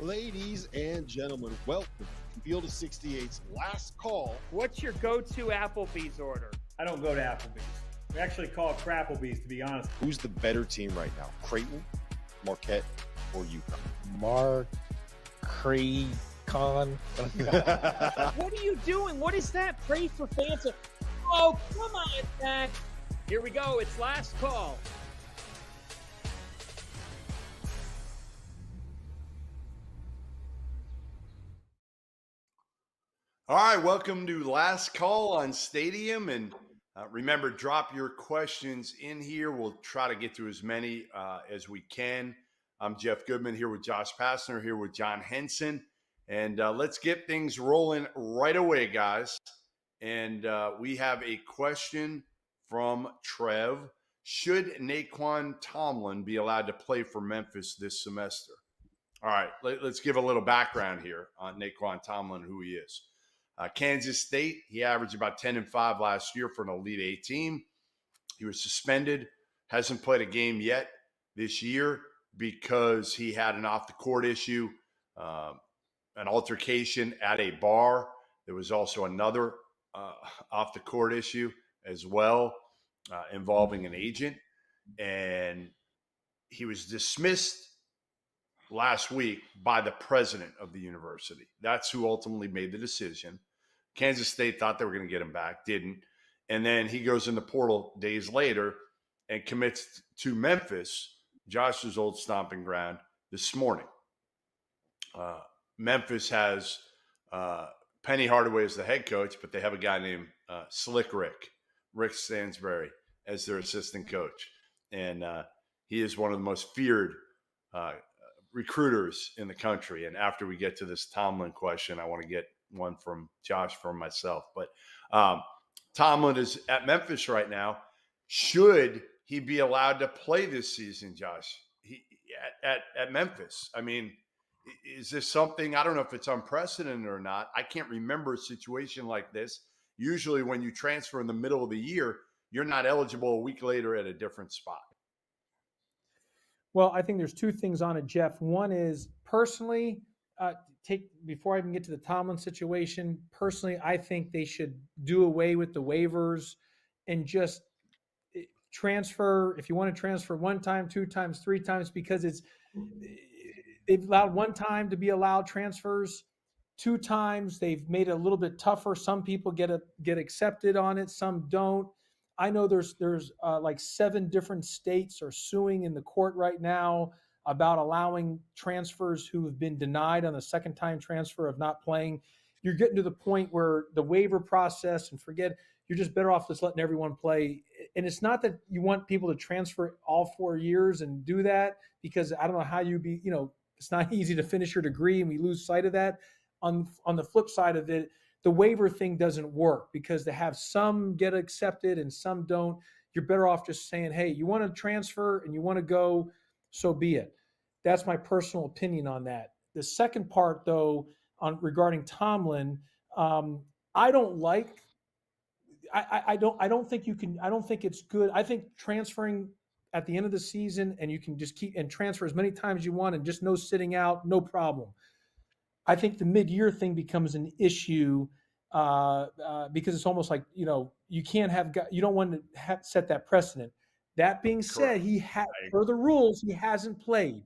Ladies and gentlemen, welcome to Field of 68's last call. What's your go-to Applebee's order? I don't go to Applebee's. We actually call it Crapplebee's, to be honest. Who's the better team right now, Creighton, Marquette, or UConn? What are you doing? What is that? Pray for fans. Oh, come on, Zach. Here we go. It's last call. All right, welcome to Last Call on Stadium. And remember, drop your questions in here. We'll try to get to as many as we can. I'm Jeff Goodman here with Josh Passner, here with John Henson. And let's get things rolling right away, guys. And we have a question from Trev. Should Naquan Tomlin be allowed to play for Memphis this semester? All right, let's give a little background here on Naquan Tomlin, who he is. Kansas State, he averaged about 10-5 last year for an Elite Eight team. He was suspended, hasn't played a game yet this year because he had an off-the-court issue, an altercation at a bar. There was also another off-the-court issue as well involving an agent. And he was dismissed last week by the president of the university. That's who ultimately made the decision. Kansas State thought they were going to get him back, didn't. And then he goes in the portal days later and commits to Memphis, Josh's old stomping ground, this morning. Memphis has Penny Hardaway as the head coach, but they have a guy named Slick Rick Stansbury, as their assistant coach. And he is one of the most feared recruiters in the country. And after we get to this Tomlin question, I want to get one from Josh from myself. But Tomlin is at Memphis right now. Should he be allowed to play this season, Josh, at Memphis? I mean, is this something, I don't know if it's unprecedented or not. I can't remember a situation like this. Usually when you transfer in the middle of the year, you're not eligible a week later at a different spot. Well, I think there's two things on it, Jeff. One is personally, before I even get to the Tomlin situation, personally, I think they should do away with the waivers and just transfer. If you want to transfer one time, two times, three times, because they've allowed one time to be allowed transfers. Two times they've made it a little bit tougher. Some people get accepted on it, some don't. I know there's like 7 different states are suing in the court right now about allowing transfers who have been denied on the second time transfer of not playing. You're getting to the point where the waiver process and you're just better off just letting everyone play. And it's not that you want people to transfer all 4 years and do that, because I don't know how it's not easy to finish your degree and we lose sight of that. On the flip side of it, the waiver thing doesn't work because they have some get accepted and some don't. You're better off just saying, hey, you want to transfer and you want to go, so be it. That's my personal opinion on that. The second part, though, regarding Tomlin, I don't think it's good. I think transferring at the end of the season and you can just keep and transfer as many times as you want and just no sitting out, no problem. I think the mid-year thing becomes an issue because it's almost like, you don't want to set that precedent. That being said, per the rules, he hasn't played.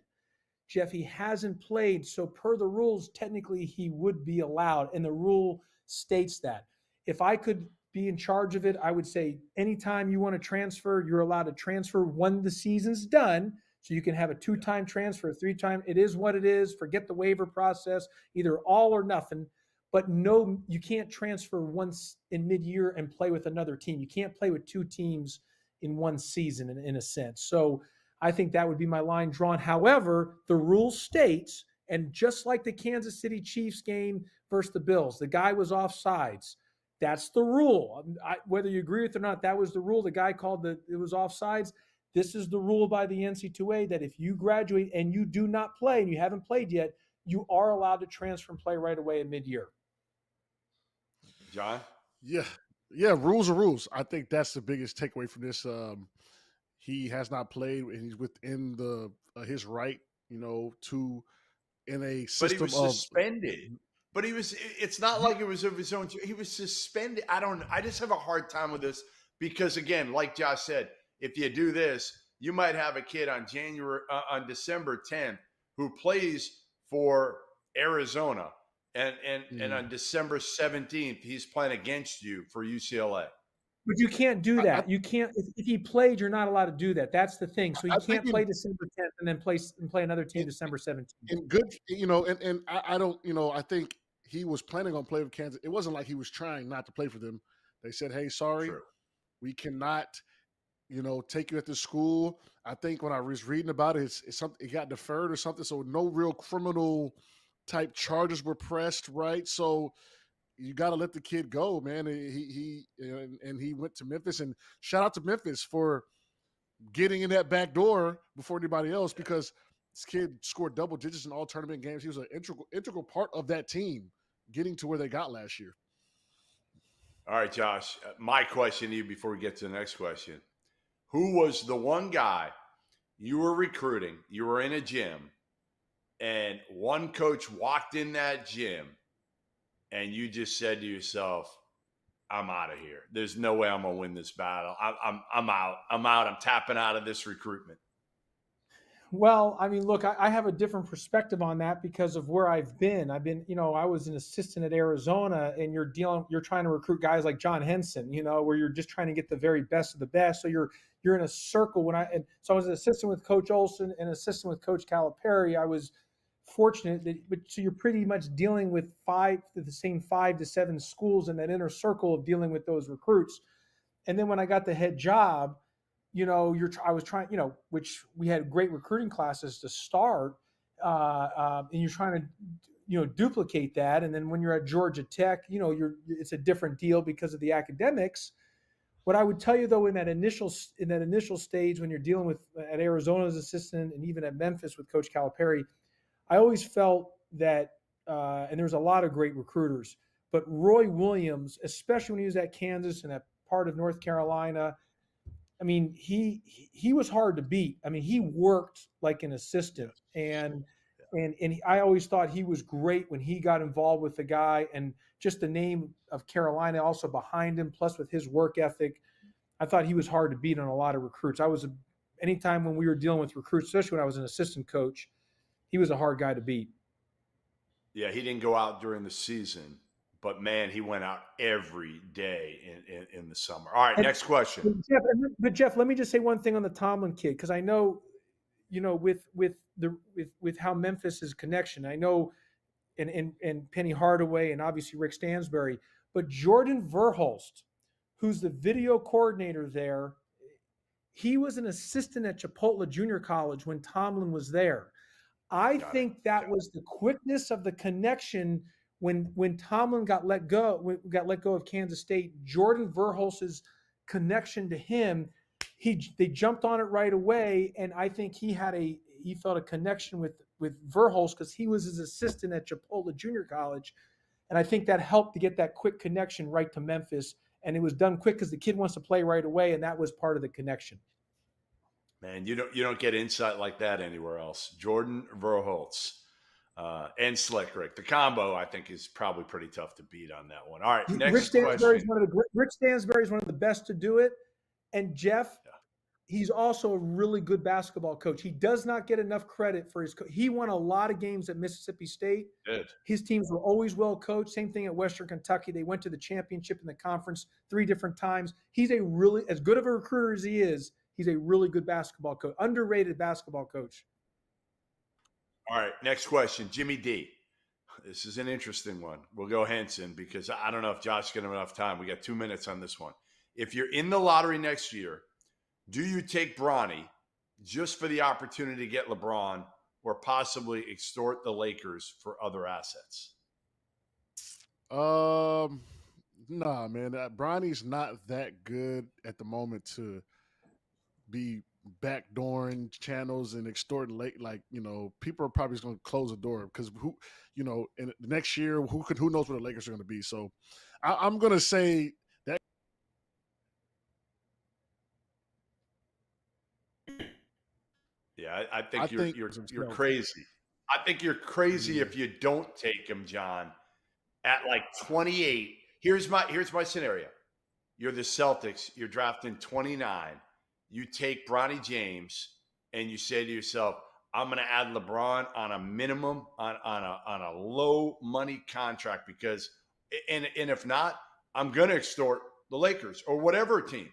Jeff, he hasn't played. So per the rules, technically he would be allowed. And the rule states that. If I could be in charge of it, I would say anytime you want to transfer, you're allowed to transfer when the season's done. So you can have a 2-time transfer, 3-time. It is what it is. Forget the waiver process, either all or nothing. But no, you can't transfer once in mid-year and play with another team. You can't play with 2 teams in one season in a sense. So I think that would be my line drawn. However, the rule states, and just like the Kansas City Chiefs game versus the Bills, the guy was offsides. That's the rule. Whether you agree with it or not, that was the rule. The guy called it was offsides. This is the rule by the NCAA that if you graduate and you do not play and you haven't played yet, you are allowed to transfer and play right away in mid-year. John? Yeah, rules are rules. I think that's the biggest takeaway from this. He has not played, and he's within his right, to in a But he system was of suspended. But it's not like it was of his own. He was suspended. I just have a hard time with this because, again, like Josh said, if you do this, you might have a kid on on December 10th who plays for Arizona. And on December 17th, he's playing against you for UCLA. But you can't do I, that. You can't if he played, you're not allowed to do that. That's the thing. So he I think can't play December 10th and then play another team in, December 17th. in good, and I don't, I think he was planning on playing with Kansas. It wasn't like he was trying not to play for them. They said, "Hey, sorry, True. we cannot, take you at this school." I think when I was reading about it, it's something, it got deferred or something. So no real criminal type charges were pressed, right? So you got to let the kid go, man. And he went to Memphis, and shout out to Memphis for getting in that back door before anybody else, because this kid scored double digits in all tournament games. He was an integral part of that team getting to where they got last year. All right, Josh. My question to you before we get to the next question: who was the one guy you were recruiting? You were in a gym, and one coach walked in that gym, and you just said to yourself, "I'm out of here. There's no way I'm gonna win this battle. I'm out. I'm out. I'm tapping out of this recruitment." Well, I mean, look, I have a different perspective on that because of where I've been. I was an assistant at Arizona, and you're trying to recruit guys like John Henson, where you're just trying to get the very best of the best. So you're in a circle. So I was an assistant with Coach Olson and assistant with Coach Calipari. I was fortunate so you're pretty much dealing with the same 5 to 7 schools in that inner circle of dealing with those recruits. And then when I got the head job, I was trying, which we had great recruiting classes to start, and you're trying to, duplicate that. And then when you're at Georgia Tech, it's a different deal because of the academics. What I would tell you though, in that initial stage, when you're dealing with at Arizona's assistant and even at Memphis with Coach Calipari, I always felt that, and there's a lot of great recruiters, but Roy Williams, especially when he was at Kansas and that part of North Carolina, I mean, he was hard to beat. I mean, he worked like an assistant, and I always thought he was great when he got involved with the guy, and just the name of Carolina also behind him, plus with his work ethic, I thought he was hard to beat on a lot of recruits. Anytime when we were dealing with recruits, especially when I was an assistant coach, he was a hard guy to beat. Yeah, he didn't go out during the season, but man, he went out every day in the summer. All right, next question. Jeff, let me just say one thing on the Tomlin kid, because I know, with how Memphis' connection, I know, and Penny Hardaway and obviously Rick Stansbury, but Jordan Verhulst, who's the video coordinator there, he was an assistant at Chipotle Junior College when Tomlin was there. I think that was the quickness of the connection. When Tomlin got let go of Kansas State, Jordan Verhulst's connection to him, they jumped on it right away, and I think he felt a connection with Verhulst because he was his assistant at Chipotle Junior College, and I think that helped to get that quick connection right to Memphis, and it was done quick because the kid wants to play right away, and that was part of the connection. Man, you don't get insight like that anywhere else. Jordan Verhulst. And Slick Rick. The combo, I think, is probably pretty tough to beat on that one. All right, next question. Rick Stansbury is one of the best to do it. And Jeff, he's also a really good basketball coach. He does not get enough credit for he won a lot of games at Mississippi State. Good. His teams were always well coached. Same thing at Western Kentucky. They went to the championship in the conference 3 different times. He's as good of a recruiter as he is. He's a really good basketball coach, underrated basketball coach. All right, next question. Jimmy D. This is an interesting one. We'll go Henson because I don't know if Josh going to have enough time. We got 2 minutes on this one. If you're in the lottery next year, do you take Bronny just for the opportunity to get LeBron or possibly extort the Lakers for other assets? Nah, man. Bronny's not that good at the moment to be backdooring channels and extorting people are probably just going to close the door because in the next year who knows where the Lakers are going to be. So I'm going to say that. Yeah, I think you're crazy. I think you're crazy if you don't take him, John. At like 28, here's my scenario. You're the Celtics. You're drafting 29. You take Bronny James, and you say to yourself, "I'm going to add LeBron on a minimum, on a low money contract because, and if not, I'm going to extort the Lakers or whatever team.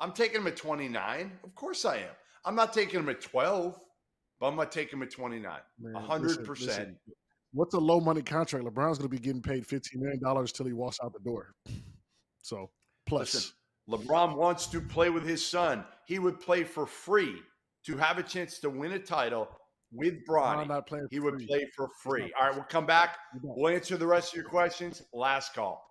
I'm taking him at 29. Of course I am. I'm not taking him at 12, but I'm going to take him at 29. Man, 100%. listen, what's a low money contract? LeBron's going to be getting paid $15 million till he walks out the door. So plus, Listen, LeBron wants to play with his son. He would play for free to have a chance to win a title with Bronny. not playing He for would free. play for He's free. not All right, we'll come back. He don't. We'll answer the rest of your questions. Last call.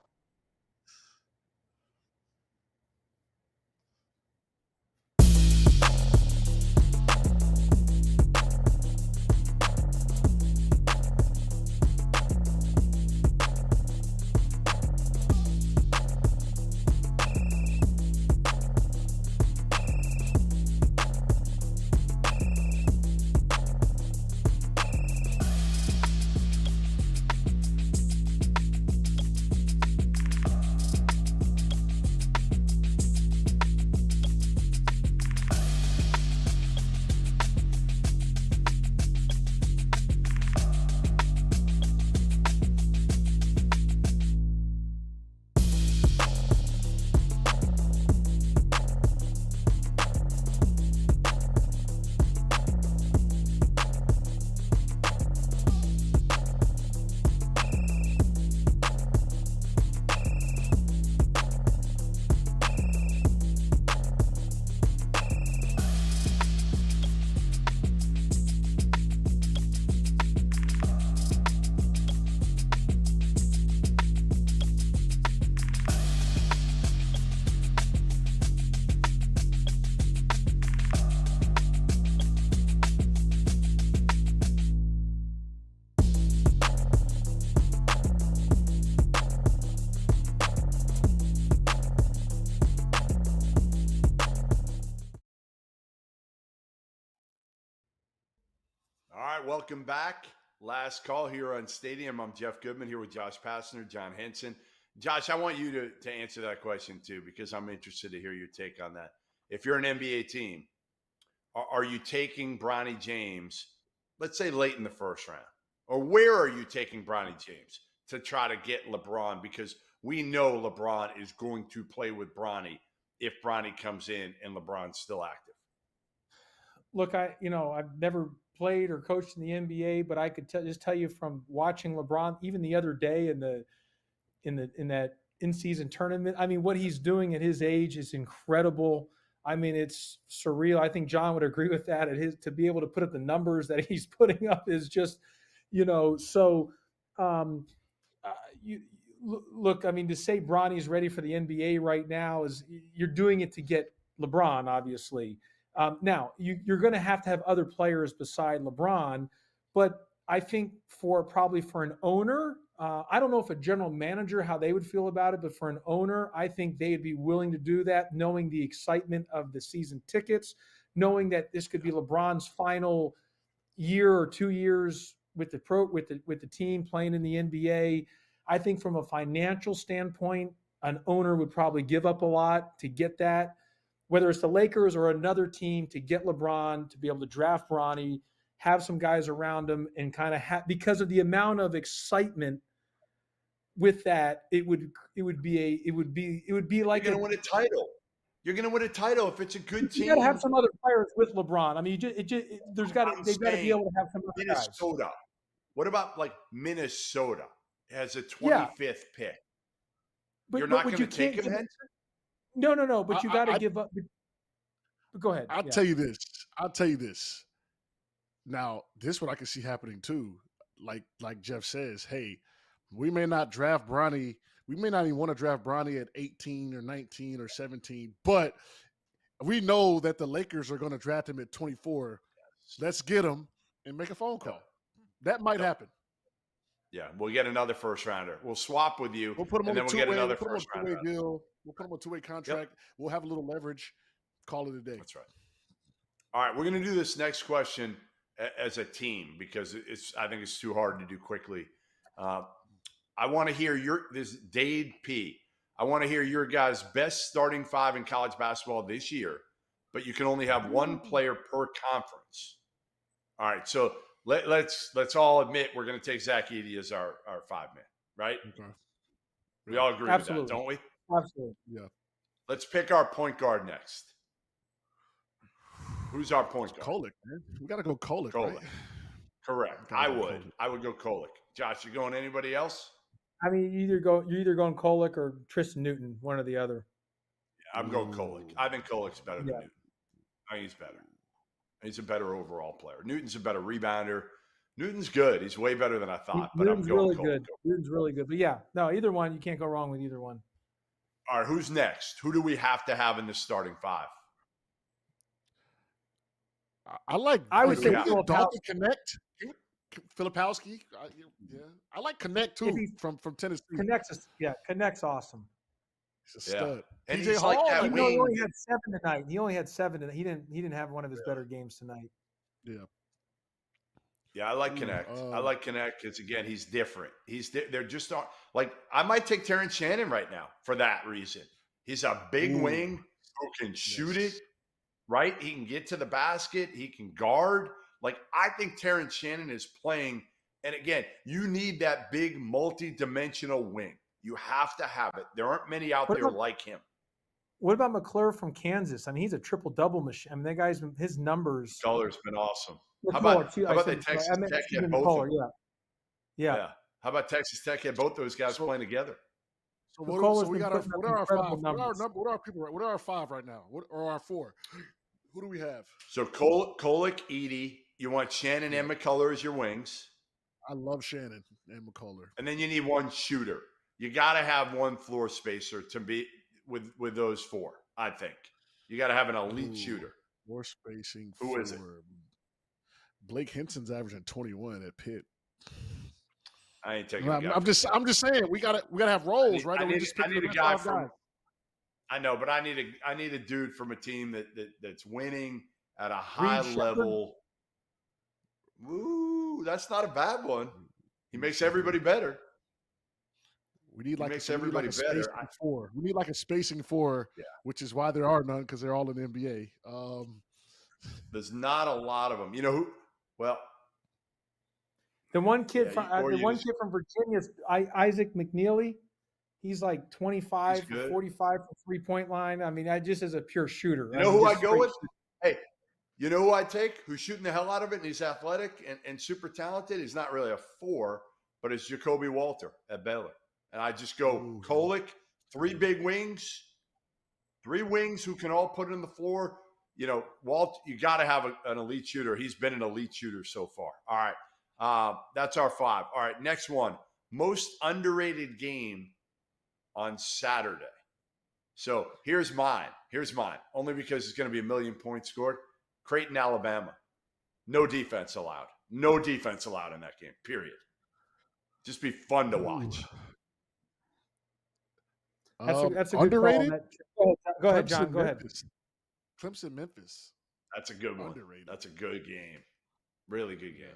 All right, welcome back. Last call here on Stadium. I'm Jeff Goodman here with Josh Pastner, John Henson. Josh, I want you to answer that question too, because I'm interested to hear your take on that. If you're an NBA team, are you taking Bronny James, let's say late in the first round? Or where are you taking Bronny James to try to get LeBron? Because we know LeBron is going to play with Bronny if Bronny comes in and LeBron's still active. Look, I've never played or coached in the NBA, but I could just tell you from watching LeBron, even the other day in that in-season tournament. I mean, what he's doing at his age is incredible. I mean, it's surreal. I think John would agree with that. To be able to put up the numbers that he's putting up is just, so. Look, I mean, to say Bronny's ready for the NBA right now is you're doing it to get LeBron, obviously. Now, you're going to have other players beside LeBron, but I think probably for an owner, I don't know if a general manager, how they would feel about it, but for an owner, I think they'd be willing to do that, knowing the excitement of the season tickets, knowing that this could be LeBron's final year or 2 years with the team playing in the NBA. I think from a financial standpoint, an owner would probably give up a lot to get that, whether it's the Lakers or another team, to get LeBron, to be able to draft Bronny, have some guys around him, and kind of because of the amount of excitement with that, it would be like you're going to win a title. You're going to win a title if it's a good team. You got to have some other players with LeBron. I mean, they've got to be able to have some other Minnesota. guys. What about like Minnesota has a 25th pick? But you're not going to take him, Henson? No. But you got to give up. Go ahead. I'll tell you this. Now, this is what I can see happening too. Like Jeff says, hey, we may not draft Bronny. We may not even want to draft Bronny at 18 or 19 or 17, but we know that the Lakers are going to draft him at 24. Let's get him and make a phone call. That might happen. Yeah, we'll get another first rounder. We'll swap with you. We'll put him on a two-way. We'll put him on a two-way deal. We'll put him on a two-way contract. Yep. We'll have a little leverage. Call it a day. That's right. All right, we're going to do this next question as a team because I think it's too hard to do quickly. I want to hear this Dade P. I want to hear your guys' best starting five in college basketball this year, but you can only have one player per conference. All right, so let's all admit we're going to take Zach Edey as our 5-man, right? Okay. We all agree with that, don't we? Absolutely. Yeah. Let's pick our point guard next. Who's our point guard? Kolek, man. We got to go Kolek, Kolek. right? Correct. I would go Kolek. Josh, you going anybody else? I mean, you're either going Kolek or Tristan Newton, one or the other. Yeah, I'm going Kolek. I think Kolek's better than Newton. I think he's better. He's a better overall player. Newton's a better rebounder. Newton's good. He's way better than I thought. But Newton's I'm going really Kolek. good. Newton's really good. But yeah, no, either one. You can't go wrong with either one. All right, who's next? Who do we have to have in the starting five? I like. I would say Dalton Connect. Filipowski. Yeah, I like Connect too from Tennessee. Connect's awesome. He's a stud. And PJ he's Hall, like that He wing. only had 7 tonight. He only had 7, and he didn't have one of his better games tonight. Yeah, I like Connect. I like Connect because again, he's different. They're just not like I might take Terrence Shannon right now for that reason. He's a big wing who can shoot it. Right, he can get to the basket. He can guard. Like I think Terrence Shannon is playing. And again, you need that big multi-dimensional wing. You have to have it. There aren't many out there like him. What about McClure from Kansas? I mean, he's a triple-double machine. I mean, that guy's his numbers. Color's been awesome. How about the Texas Tech had both of them? Yeah. How about Texas Tech had both those guys playing together? So we got what are our 5? What are our 5 right now? What are our 4? Who do we have? So Kolek, Edey. You want Shannon and McCullough as your wings. I love Shannon and McCullough. And then you need one shooter. You got to have one floor spacer to be with those 4. I think you got to have an elite shooter. More spacing. Who is it? Blake Henson's averaging 21 at Pitt. I ain't taking. I'm just saying we gotta have roles, right? I need a guy from. I know, but I need a dude from a team that's winning at a high level. Woo, that's not a bad one. He makes everybody better. We need like everybody better. We need like a spacing 4, which is why there are none because they're all in the NBA. There's not a lot of them. You know who? Well, the one kid from Virginia is Isaac McNeely. He's like 25 for 45 from three-point line. I mean, just as a pure shooter. You know who I go with? Hey, you know who I take? Who's shooting the hell out of it, and he's athletic and super talented. He's not really a 4, but it's Jacoby Walter at Baylor. And I just go Kolek, 3 big wings, 3 wings who can all put it on the floor. You know, Walt, you got to have an elite shooter. He's been an elite shooter so far. All right. That's our 5. All right, next one. Most underrated game on Saturday. So here's mine. Only because it's going to be 1 million points scored. Creighton, Alabama. No defense allowed. No defense allowed in that game, period. Just be fun to watch. That's a underrated. Good call. Go ahead, John. Go ahead. Clemson, Memphis. That's a good one. Underrated. That's a good game. Really good game.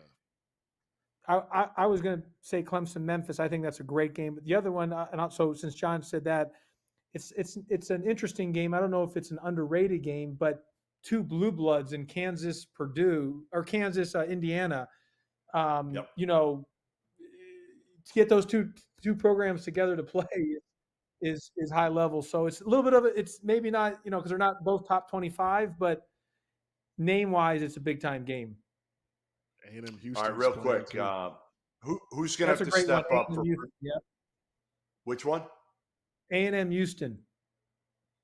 I was going to say Clemson, Memphis. I think that's a great game. But the other one, and also since John said that, it's an interesting game. I don't know if it's an underrated game, but 2 blue bloods in Kansas, Purdue, or Kansas, Indiana. You know, to get those two programs together to play is high level. So it's a little bit of it. It's maybe not, you know, because they're not both top 25, but name wise, it's a big time game. A&M Houston. All right, real quick. Who's going to have to step up for which one? A&M Houston.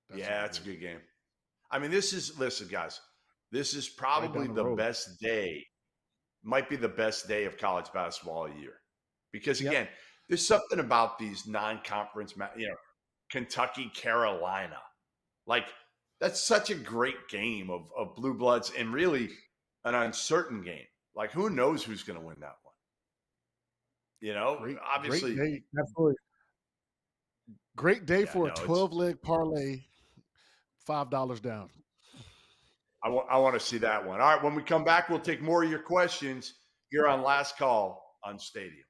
That's a good game. I mean, listen, guys, this is probably the best day, might be the best day of college basketball all year. Because, again, there's something about these non-conference, Kentucky, Carolina. Like, that's such a great game of blue bloods and really an uncertain game. Like, who knows who's going to win that one? You know, obviously. Great day. Absolutely. Great day for a 12-leg parlay, $5 down. I want to see that one. All right, when we come back, we'll take more of your questions here on Last Call on Stadium.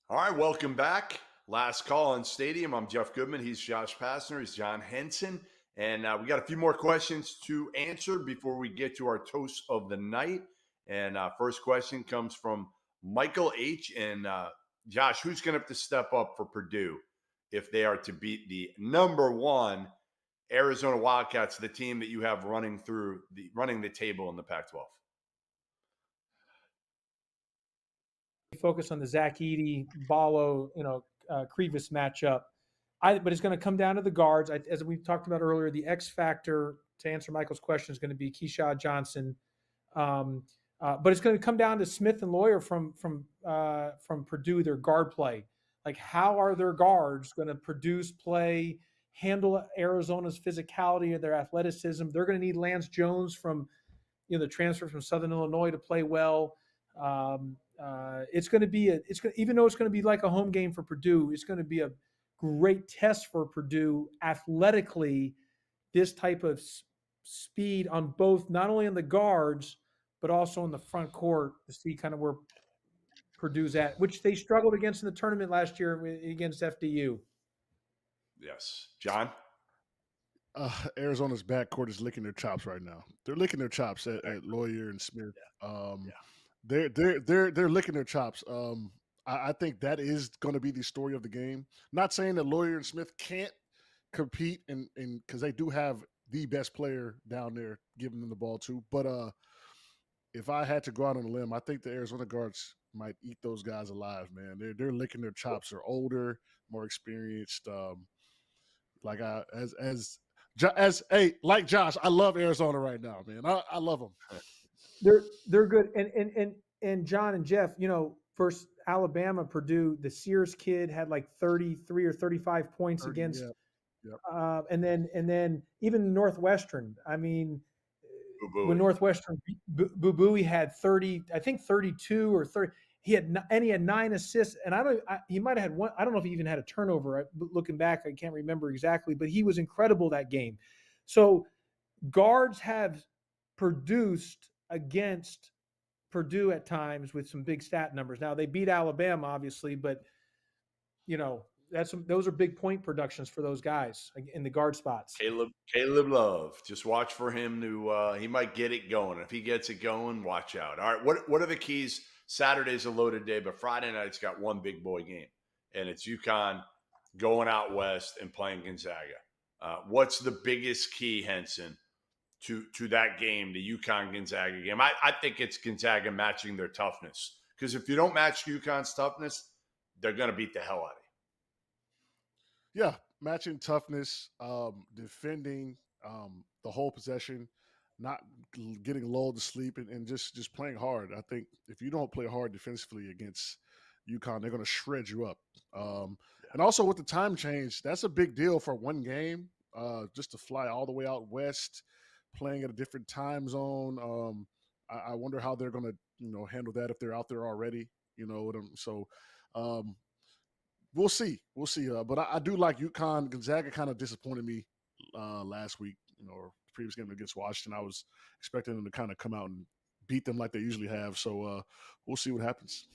All right, welcome back. Last Call on Stadium. I'm Jeff Goodman. He's Josh Passner. He's John Henson. And we got a few more questions to answer before we get to our toast of the night. And first question comes from Michael H. And Josh, who's going to have to step up for Purdue if they are to beat the number one Arizona Wildcats, the team that you have running the table in the Pac-12? Focus on the Zach Edey, Ballo, Krivas matchup. But it's going to come down to the guards. As we talked about earlier, the X factor to answer Michael's question is going to be Keyshawn Johnson. But it's going to come down to Smith and Lawyer from Purdue, their guard play. Like, how are their guards going to produce play, handle Arizona's physicality and their athleticism? They're going to need Lance Jones from, the transfer from Southern Illinois to play well. It's going to be even though it's going to be like a home game for Purdue, it's going to be a great test for Purdue athletically. This type of speed on both, not only on the guards, but also in the front court to see kind of where Purdue's at, which they struggled against in the tournament last year against FDU. Yes. John? Arizona's backcourt is licking their chops right now. They're licking their chops at Lawyer and Smith. They're licking their chops. I think that is going to be the story of the game. Not saying that Lawyer and Smith can't compete, and because they do have the best player down there giving them the ball too. But if I had to go out on a limb, I think the Arizona guards might eat those guys alive, man. They're licking their chops. They're older, more experienced. Like Josh, I love Arizona right now, man. I love them. They're good, and John and Jeff, versus Alabama, Purdue, the Sears kid had like 33 or 35 points against. Yep. And then even Northwestern. I mean, Boo-boo. When Northwestern Boo he had 30, I think 32 or 30. He had 9 assists, and he might have had one. I don't know if he even had a turnover. Looking back, I can't remember exactly, but he was incredible that game. So guards have produced against Purdue at times with some big stat numbers. Now they beat Alabama, obviously, but those are big point productions for those guys in the guard spots. Caleb Love, just watch for him to he might get it going. If he gets it going, watch out. All right, what are the keys? Saturday's a loaded day, but Friday night's got one big boy game, and it's UConn going out west and playing Gonzaga. What's the biggest key, Henson, to that game, the UConn-Gonzaga game? I think it's Gonzaga matching their toughness, because if you don't match UConn's toughness, they're going to beat the hell out of you. Yeah, matching toughness, defending the whole possession, not getting lulled to sleep, and just playing hard. I think if you don't play hard defensively against UConn, they're going to shred you up. And also with the time change, that's a big deal for one game. just to fly all the way out west, playing at a different time zone. I wonder how they're going to handle that if they're out there already. So we'll see. We'll see. But I do like UConn. Gonzaga kind of disappointed me last week. Or the previous game against Washington. I was expecting them to kind of come out and beat them like they usually have. So we'll see what happens.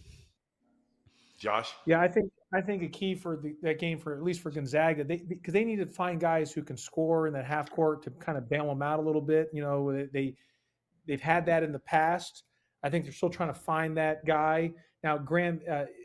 Josh? Yeah, I think a key for that game, for at least for Gonzaga, because they need to find guys who can score in that half court to kind of bail them out a little bit. They've had that in the past. I think they're still trying to find that guy now. Graham,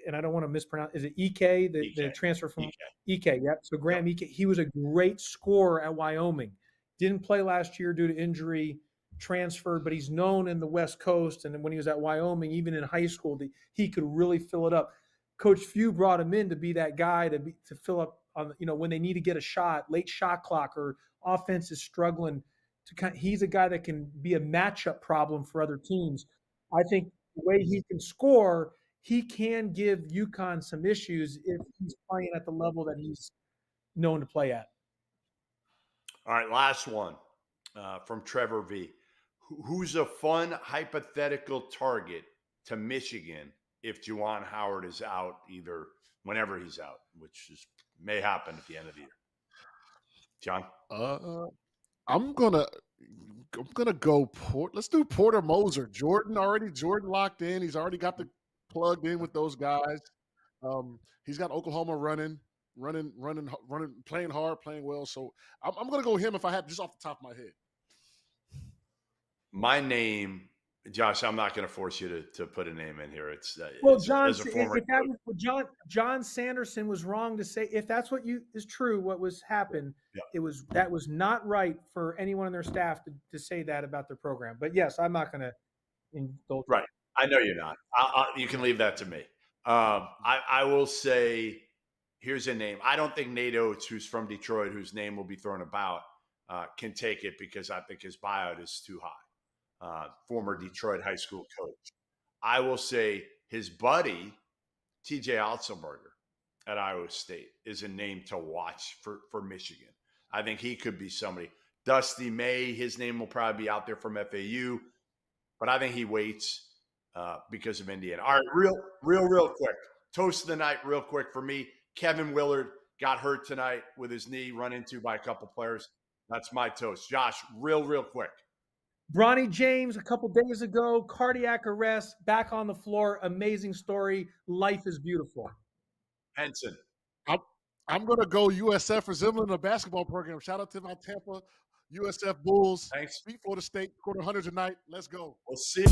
and I don't want to mispronounce. Is it Ike? The transfer from Ike? Yep. So Graham Ike, he was a great scorer at Wyoming. Didn't play last year due to injury. Transferred, but he's known in the West Coast. And when he was at Wyoming, even in high school, he could really fill it up. Coach Few brought him in to be that guy to fill up on, when they need to get a shot, late shot clock, or offense is struggling. He's a guy that can be a matchup problem for other teams. I think the way he can score, he can give UConn some issues if he's playing at the level that he's known to play at. All right, last one from Trevor V. Who's a fun hypothetical target to Michigan if Juwan Howard is out, either whenever he's out, which may happen at the end of the year? John? I'm gonna go let's do Porter Moser. Jordan locked in. He's already got the plugged in with those guys. He's got Oklahoma running, playing hard, playing well. So I'm gonna go him if I had just off the top of my head. My name, Josh, I'm not going to force you to put a name in here. John Sanderson was wrong to say, if that's what is true, what happened, that was not right for anyone on their staff to say that about their program. But yes, I'm not going to indulge. Right. I know you're not. You can leave that to me. I will say, here's a name. I don't think Nate Oates, who's from Detroit, whose name will be thrown about, can take it because I think his buyout is too high. Former Detroit high school coach. I will say his buddy, TJ Otzelberger at Iowa State, is a name to watch for Michigan. I think he could be somebody. Dusty May, his name will probably be out there from FAU, but I think he waits because of Indiana. All right, real quick. Toast of the night, real quick for me. Kevin Willard got hurt tonight with his knee, run into by a couple players. That's my toast. Josh, real quick. Bronny James, a couple days ago, cardiac arrest, back on the floor. Amazing story. Life is beautiful. Henson. I'm going to go USF for Zimmerman, the basketball program. Shout out to my Tampa USF Bulls. Thanks. Beat Florida State, quarter 100 tonight. Let's go. We'll see.